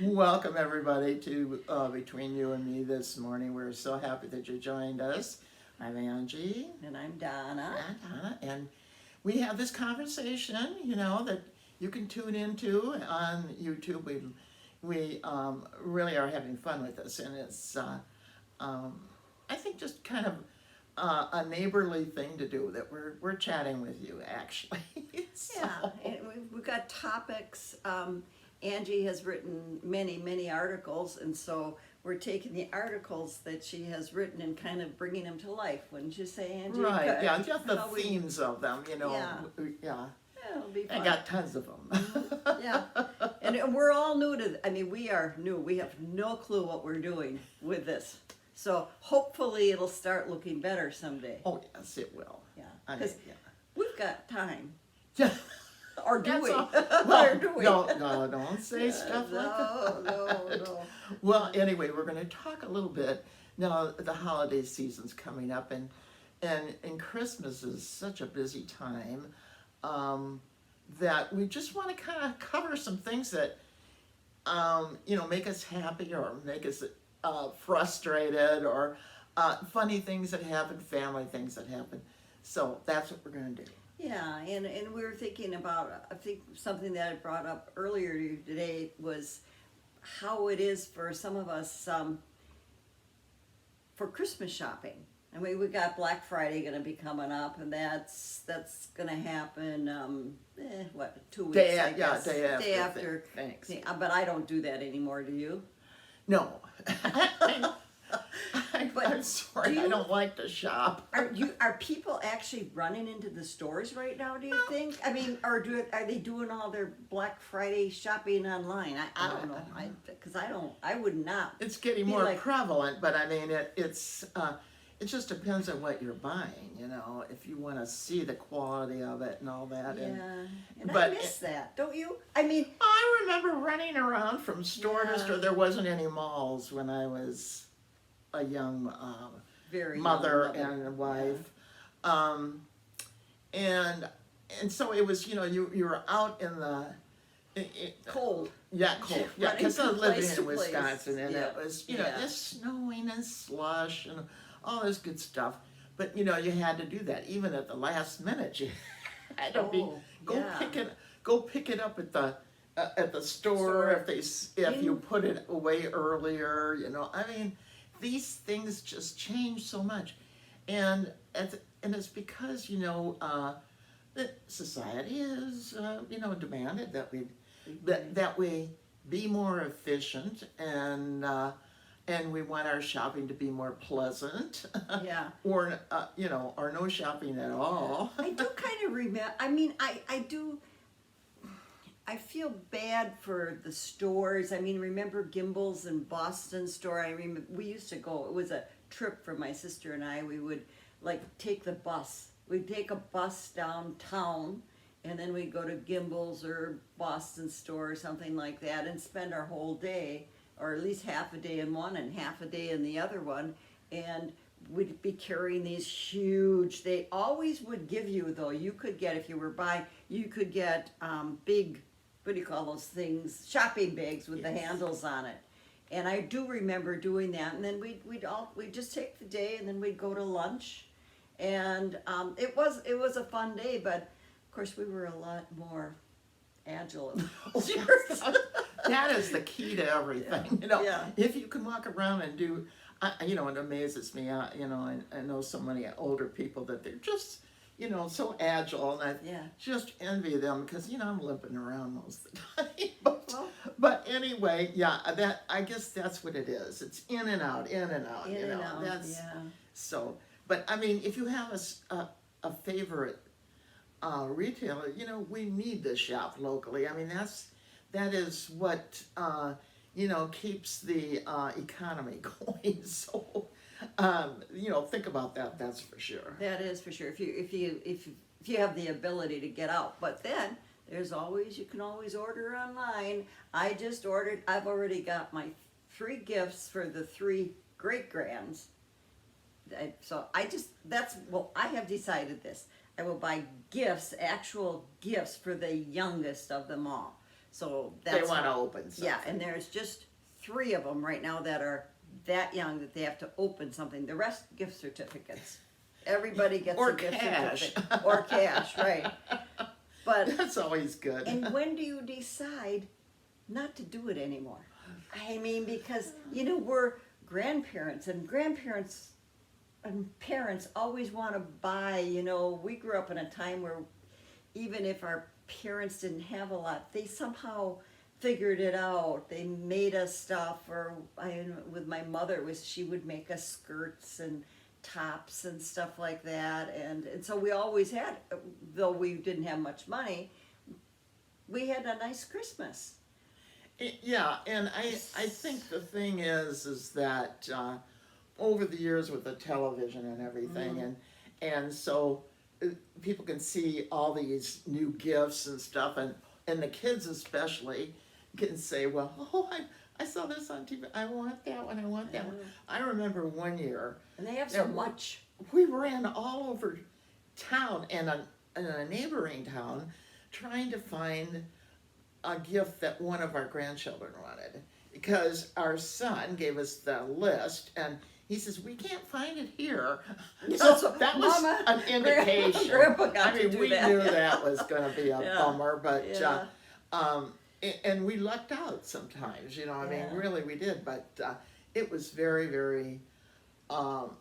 Welcome everybody to Between You and Me this morning. We're so happy that you joined us. I'm Angie. And I'm Donna. And we have this conversation, that you can tune into on YouTube. We really are having fun with this, and it's I think just kind of a neighborly thing to do, that we're chatting with you actually. So, Yeah, and we've got topics. Angie has written many articles, and so we're taking the articles that she has written and kind of bringing them to life. Wouldn't you say, Angie? right, yeah, just the How themes of them, Yeah. yeah. Yeah, it'll be fun. I got tons of them. Yeah, and we're all new to. I mean, we are new. We have no clue what we're doing with this. So hopefully it'll start looking better someday. Oh yes, it will. Yeah, I mean, because we've got time. yeah. Or do That's we? all. Or do we? No, don't say stuff like that. No. Well, anyway, we're going to talk a little bit now. The holiday season's coming up, and Christmas is such a busy time that we just want to kind of cover some things that make us happy or make us frustrated, or funny things that happen, family things that happen. So that's what we're going to do. Yeah, and we were thinking about, I think something that I brought up earlier today was how it is for some of us for Christmas shopping. I mean, we got Black Friday going to be coming up, and that's going to happen. 2 weeks? Day after. Thanks. Yeah, but I don't do that anymore. Do you? No. But I'm sorry, I don't like to shop. Are people actually running into the stores right now, do you think? I mean, are they doing all their Black Friday shopping online? I don't know. I would not. It's getting more prevalent, but I mean, it just depends on what you're buying, if you want to see the quality of it and all that. And but I miss that, don't you? I mean, I remember running around from store to store. There wasn't any malls when I was a young mother and wife. Yeah. And so it was, you were out in the cold. Yeah, cold. Yeah, because I was living in Wisconsin, and yeah. it was, just snowing and slush and all this good stuff. But you had to do that even at the last minute. You had to go pick it up at the store if you put it away earlier. I mean, these things just change so much, and it's because that society is demanded that we be more efficient, and we want our shopping to be more pleasant. Yeah. or no shopping at all. I do kind of remember. I mean, I do. I feel bad for the stores. I mean, remember Gimbel's in Boston store? I remember we used to go. It was a trip for my sister and I. We would take the bus. We'd take a bus downtown, and then we'd go to Gimbel's or Boston store or something like that, and spend our whole day, or at least half a day in one and half a day in the other one, and we'd be carrying these huge. They always would give you, though. You could get, if you were buying, you could get big. What do you call those things? Shopping bags with the handles on it. And I do remember doing that. And then we'd just take the day, and then we'd go to lunch, and it was a fun day. But of course, we were a lot more agile. That is the key to everything. Yeah. If you can walk around and do, it amazes me. I know so many older people that they're just, so agile, and I just envy them because I'm limping around most of the time. But anyway, I guess that's what it is. It's in and out. That's so. But I mean, if you have a favorite retailer, we need to shop locally. I mean, that is what keeps the economy going. So think about that. That's for sure. That is for sure. If you have the ability to get out, but then you can always order online. I've already got my 3 gifts for the 3 great-grands. I have decided this. I will buy gifts, actual gifts for the youngest of them all. So they want to open something. Yeah, and there's just 3 of them right now that are that young that they have to open something. The rest, gift certificates. Everybody gets Or a gift cash. certificate. Or cash, right. But That's always good. and when do you decide not to do it anymore? I mean, because, we're grandparents, and grandparents and parents always want to buy, we grew up in a time where even if our parents didn't have a lot, they somehow figured it out. They made us stuff, or with my mother, she would make us skirts and tops and stuff like that, and so we always had, though we didn't have much money, we had a nice Christmas. Yeah, and I think the thing is that over the years with the television and everything, and so people can see all these new gifts and stuff, and the kids especially can say, well, I saw this on TV, I want that one, I want that one. I remember one year, And they have so much. we ran all over town and in a neighboring town trying to find a gift that one of our grandchildren wanted, because our son gave us the list and he says, we can't find it here. So that was Mama, an indication. Grandpa got to do we that. knew that was going to be a Yeah. bummer, but Yeah. and we lucked out sometimes, I mean, Yeah. really we did, but it was very, very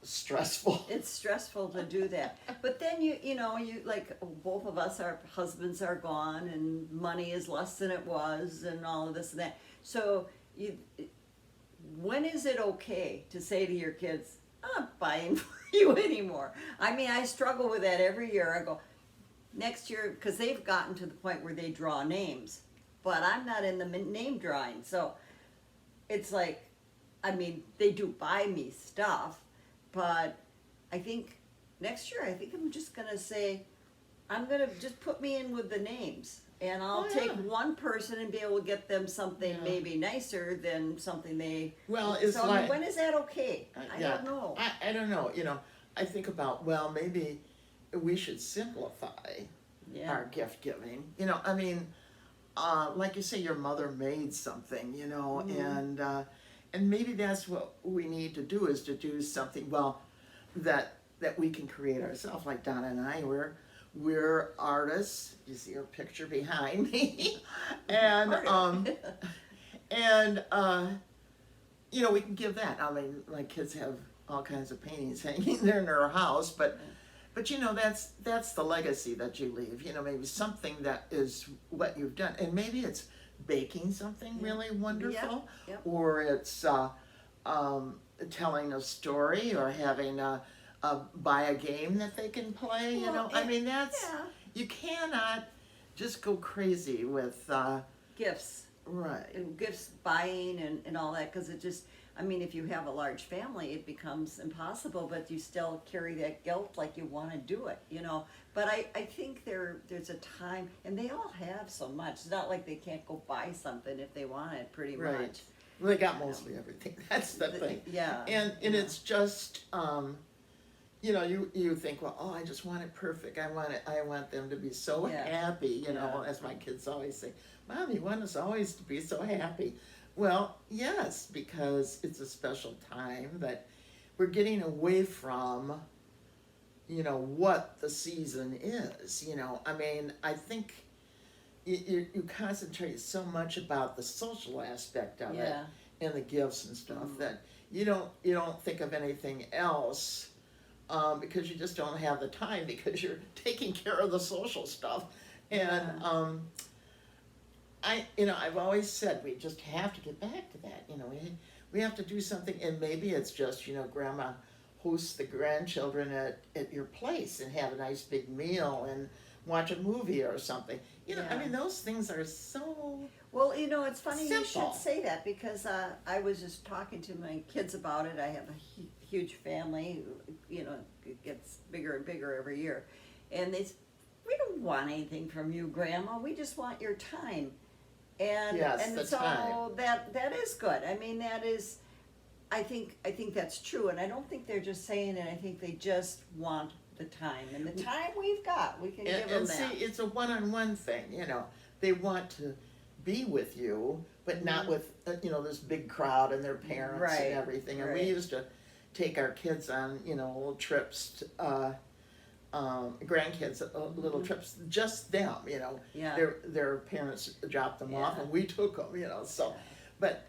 stressful. It's stressful to do that. But then you like, both of us, our husbands are gone and money is less than it was and all of this and that. So when is it okay to say to your kids, I'm not buying for you anymore? I mean, I struggle with that every year. I go, next year, because they've gotten to the point where they draw names, but I'm not in the name drawing. So it's like, I mean, they do buy me stuff, but I think next year, I'm just going to say, I'm going to just put me in with the names. And I'll take one person and be able to get them something maybe nicer than something they... Well, it's so, like... when is that okay? I don't know. I don't know. I think about, well, maybe we should simplify our gift giving. I mean, like you say, your mother made something, and maybe that's what we need to do, is to do something, well, that we can create ourselves. Like Donna and I, we're artists. You see her picture behind me, and we can give that. I mean, like, kids have all kinds of paintings hanging there in their house, but that's the legacy that you leave. Maybe something that is what you've done, and maybe it's baking something really wonderful, or it's telling a story, or having buy a game that they can play. I mean, you cannot just go crazy with gifts. Right. And gifts, buying and all that, because it just, I mean, if you have a large family, it becomes impossible, but you still carry that guilt like you want to do it, But I think there's a time, and they all have so much. It's not like they can't go buy something if they want it, pretty much. Well, they got mostly everything. That's the thing. Yeah. And it's just, you think, well, I just want it perfect. I want them to be so happy, as my kids always say, Mom, you want us always to be so happy. Well, yes, because it's a special time that we're getting away from, what the season is. I mean, I think you concentrate so much about the social aspect of it and the gifts and stuff that you don't think of anything else, because you just don't have the time, because you're taking care of the social stuff. And I've always said we just have to get back to that. We have to do something, and maybe it's just, Grandma hosts the grandchildren at your place and have a nice big meal and watch a movie or something. I mean, those things are so well, it's funny simple. You should say that, because I was just talking to my kids about it. I have a huge family, it gets bigger and bigger every year. And they said, we don't want anything from you, Grandma. We just want your time. And so time. that is good. I mean, that is, I think that's true. And I don't think they're just saying it. I think they just want the time, and the time we've got, we can give them that. And see, it's a one-on-one thing. They want to be with you, but not with this big crowd and their parents and everything. And we used to take our kids on little trips, grandkids, little trips, just them. Their parents dropped them off, and we took them. So, but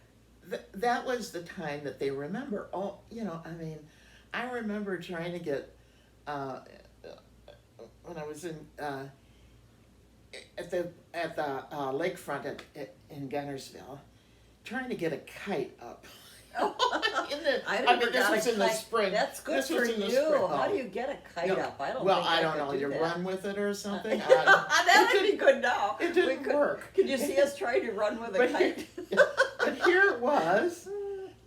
that was the time that they remember. Oh, I remember trying to get when I was in at the lakefront in Gunnersville, trying to get a kite up. This was in the spring. That's good for you. How do you get a kite up? I don't know. You run with it or something. That would be good now. It didn't work. Could you see us trying to run with a kite? But here it was,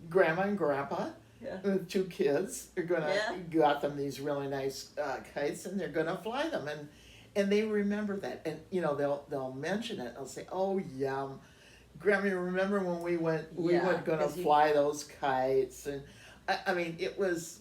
Grandma and Grandpa. With 2 kids, they're got them these really nice kites, and they're gonna fly them, and they remember that, and they'll mention it. They'll say, "Oh yeah, Grandma, remember when we were gonna fly those kites?" And I mean, it was.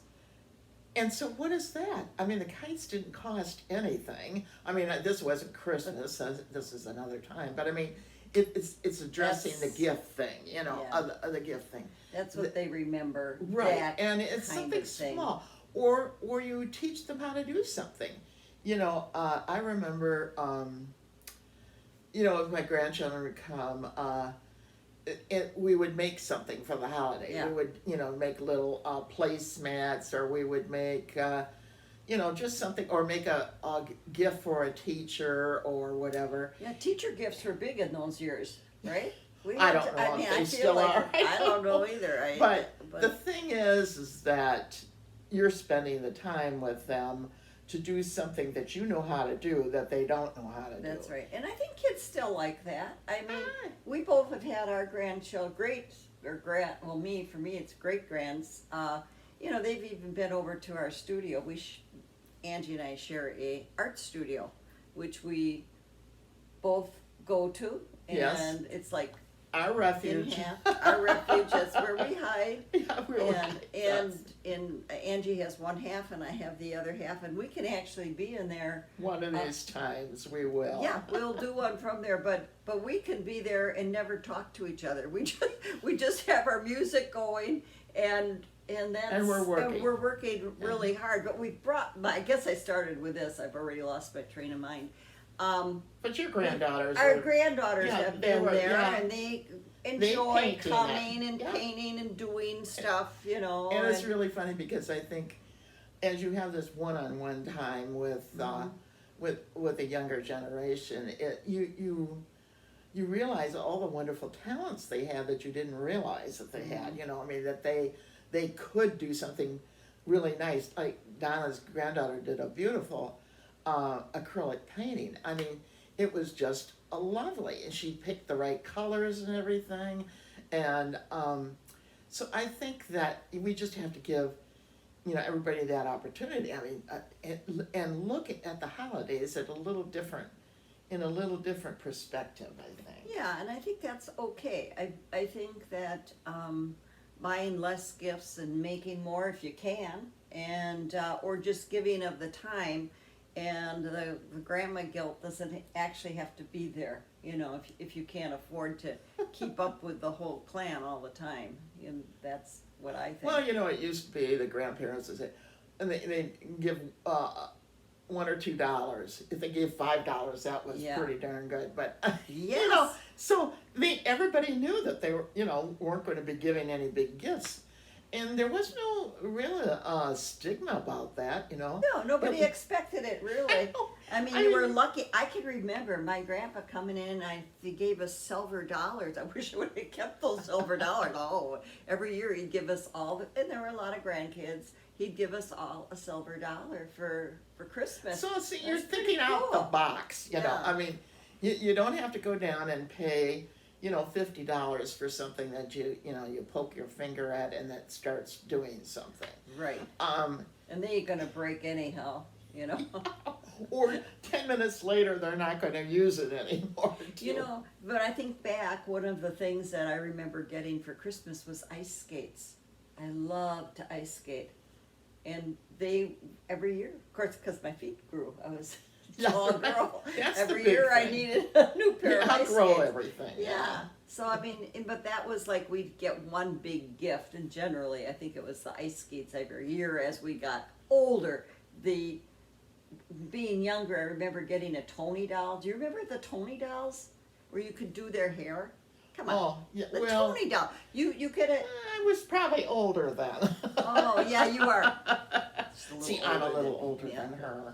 And so, what is that? I mean, the kites didn't cost anything. I mean, this wasn't Christmas. This is another time, but I mean. It's addressing the gift thing, the gift thing. That's what they remember. Right, and it's something small. Or you teach them how to do something. I remember, if my grandchildren would come, we would make something for the holiday. We would, make little placemats, or we would make... just something, or make a gift for a teacher or whatever. Yeah, teacher gifts were big in those years, right? I don't know if they still are. I don't know either. But the thing is that you're spending the time with them to do something that you know how to do that they don't know how to do. That's right. And I think kids still like that. I mean, we both have had our grandchildren, for me, it's great-grands. They've even been over to our studio. Angie and I share a art studio, which we both go to, and it's like our refuge. Our refuge. That's where we hide. Yeah, and Angie has one half, and I have the other half, and we can actually be in there. One of these times we will. Yeah, we'll do one from there, but we can be there and never talk to each other. We just have our music going and we're working really hard. But we brought. I guess I started with this. I've already lost my train of mind. But your granddaughters. Our granddaughters have been there, and they enjoy coming and painting and doing stuff. And it's really funny because I think as you have this one-on-one time with a younger generation, you realize all the wonderful talents they have that you didn't realize that they had. That they could do something really nice. Like Donna's granddaughter did a beautiful acrylic painting. I mean, it was just lovely, and she picked the right colors and everything. And so I think that we just have to give everybody that opportunity. I mean, and look at the holidays in a little different perspective, I think. Yeah, and I think that's okay. I think that buying less gifts and making more if you can, and or just giving of the time, and the grandma guilt doesn't actually have to be there. If you can't afford to keep up with the whole clan all the time, and that's what I think. Well, it used to be the grandparents would say, and they give $1 or $2. If they gave $5, that was pretty darn good. But so everybody knew that they were weren't going to be giving any big gifts, and there was no real stigma about that. No, nobody expected it really. I mean, you were lucky. I can remember my grandpa coming in. He gave us silver dollars. I wish I would have kept those silver dollars. Oh, every year he'd give us all, and there were a lot of grandkids. He'd give us all a silver dollar for Christmas. So see, you're thinking out the box. I mean, you don't have to go down and pay $50 for something that you poke your finger at and that starts doing something. Right. And they ain't gonna break anyhow. Or 10 minutes later, they're not going to use it anymore. But I think back, one of the things that I remember getting for Christmas was ice skates. I loved to ice skate. And they, every year, of course, because my feet grew, I was tall girl. That's the Every big year I thing. needed a new pair of I ice grow skates. everything. Yeah. So I mean, but that was like we'd get one big gift, and generally I think it was the ice skates every year. As we got older, being younger, I remember getting a Tony doll. Do you remember the Tony dolls where you could do their hair? Come on, Oh, yeah, the well, Tony doll. You get it. I was probably older then. Oh yeah, you are. Just a little See, I'm a older little than- older yeah. than her.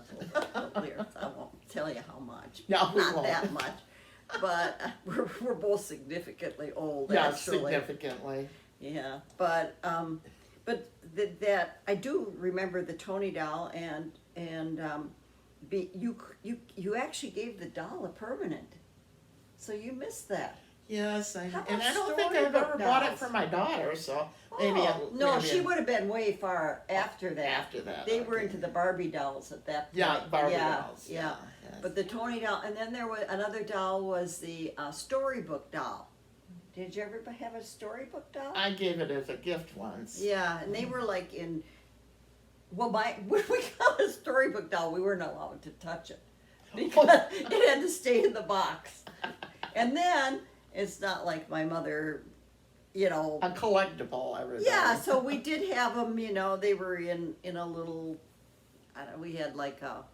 I won't tell you how much. No, we Not won't. that much. But we're both significantly old. Yeah, actually. significantly. Yeah, but that I do remember the Tony doll, and you actually gave the doll a permanent, so you missed that. Yes, How and about I don't think I've storybook ever bought it dolls? for my daughter, so maybe No, maybe she would have been way far after that. after that. They were okay. into the Barbie dolls at that point. Yeah, Barbie yeah, dolls. Yeah. Yes. But the Tony doll, and then there was another doll was the storybook doll. Did you ever have a storybook doll? I gave it as a gift once. Yeah, and they were like in. Well, when we got a storybook doll, we weren't allowed to touch it because it had to stay in the box. And then it's not like my mother, you know. A collectible, everybody. Yeah, so we did have them. You know, they were in a little. I don't know, we had like a.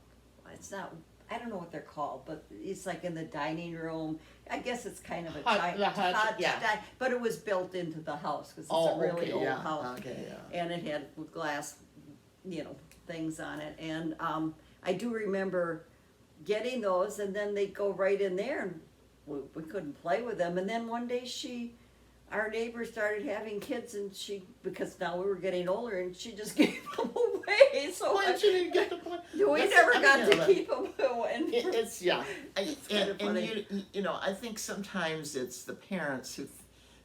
It's not. I don't know what they're called, but it's like in the dining room. I guess it's kind of a The hutch, yeah. but it was built into the house because it's Oh, a really okay, old yeah. house, Okay, yeah. and it had glass, you know, things on it. And I do remember getting those, and then they'd go right in there, and we couldn't play with them. And then one day our neighbor started having kids, and because now we were getting older, and she just gave them away. So Why didn't you get the point? we That's- never I mean, got you to know, keep them. And It's yeah, It's kinda and funny. you know, I think sometimes it's the parents who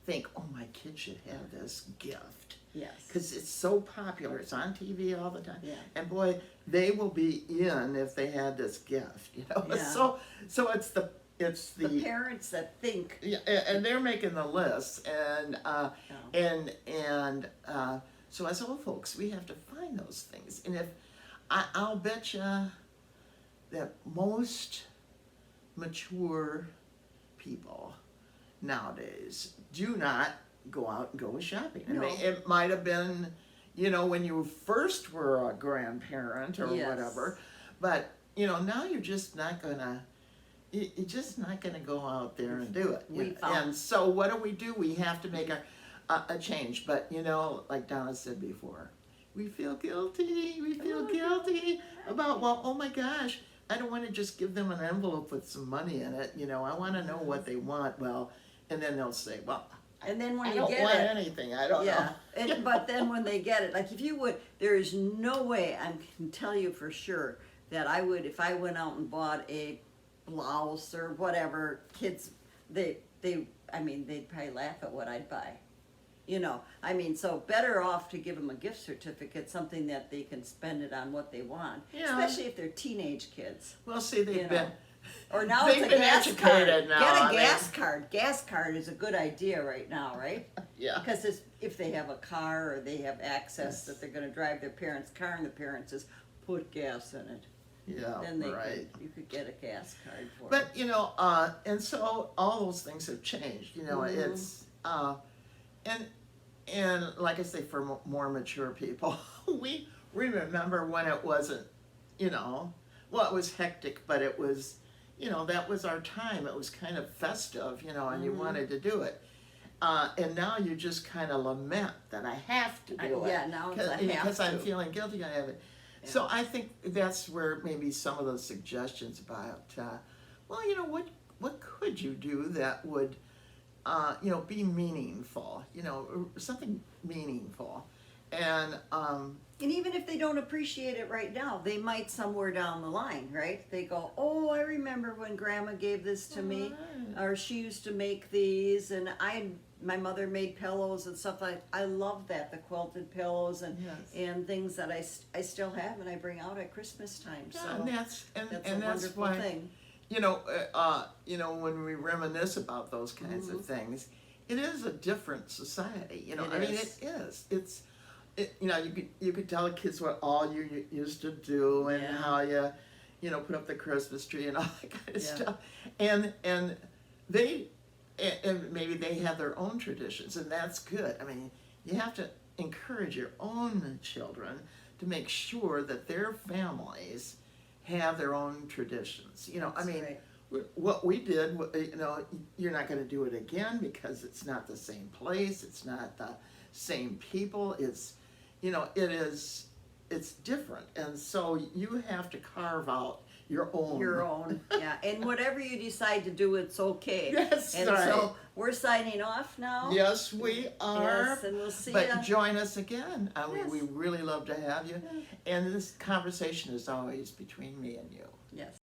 think, oh, my kid should have this gift. yes, Because it's so popular, it's on TV all the time, Yeah. and boy, they will be in if they had this gift, you know. Yeah. So it's the the parents that think. yeah, and they're making the list, and so as old folks, we have to find those things, and I'll bet you that most mature people nowadays do not go out and go shopping. I No. mean, it might have been, you know, when you first were a grandparent or Yes. whatever, but you know, now you're just not gonna. You're just not going to go out there and do it. We know. found- And so what do? We have to make a change. But, you know, like Donna said before, we feel guilty. We feel guilty about, well, oh my gosh, I don't want to just give them an envelope with some money in it. You know, I want to know what they want. Well, and then they'll say, well, And then when I you don't get want it, anything. I don't yeah. know. But then when they get it, like if you would, there is no way I can tell you for sure that I would, if I went out and bought a blouse or whatever, kids, they'd probably laugh at what I'd buy. You know, I mean, so better off to give them a gift certificate, something that they can spend it on what they want, Yeah. especially if they're teenage kids. Well, see, they've You been. know. Or now They've it's a been gas educated card. now, Get I a mean- gas card. Gas card is a good idea right now, right? Yeah. Because if they have a car or they have access that they're going to drive their parents' car, and the parents says, put gas in it. Yeah, Then right. you could get a gas card for it. But you know, and so all those things have changed. You know, Mhm. it's and like I say, for more mature people, we remember when it wasn't, you know, well, it was hectic, but it was, you know, that was our time. It was kind of festive, you know, and you wanted to do it. And now you just kind of lament that I have to do it. Yeah, now it's a have because I'm to. feeling guilty. I have it. So I think that's where maybe some of those suggestions about, well, you know, what could you do that would, you know, be meaningful, you know, something meaningful, and even if they don't appreciate it right now, they might somewhere down the line, right? They go, oh, I remember when Grandma gave this to me, or she used to make these, and my mother made pillows and stuff like. I love that, the quilted pillows and Yes. and things that I still have and I bring out at Christmas time. So and that's that's a that's wonderful why thing. you know when we reminisce about those kinds of things, it is a different society. You know, It I mean, is. it is. You know, you could tell the kids what all you used to do and Yeah. how you know, put up the Christmas tree and all that kind of Yeah. stuff. And they, and maybe they have their own traditions, and that's good. I mean, you have to encourage your own children to make sure that their families have their own traditions. You know, I That's mean, right. what we did, you know, you're not going to do it again because it's not the same place, it's not the same people, it's, you know, it's different. And so you have to carve out your own. Your own, yeah. And whatever you decide to do, it's okay. Yes, and right. so we're signing off now. Yes, we are. Yes, and we'll see But ya. join us again. Yes. We really love to have you. Yeah. And this conversation is always between me and you. Yes.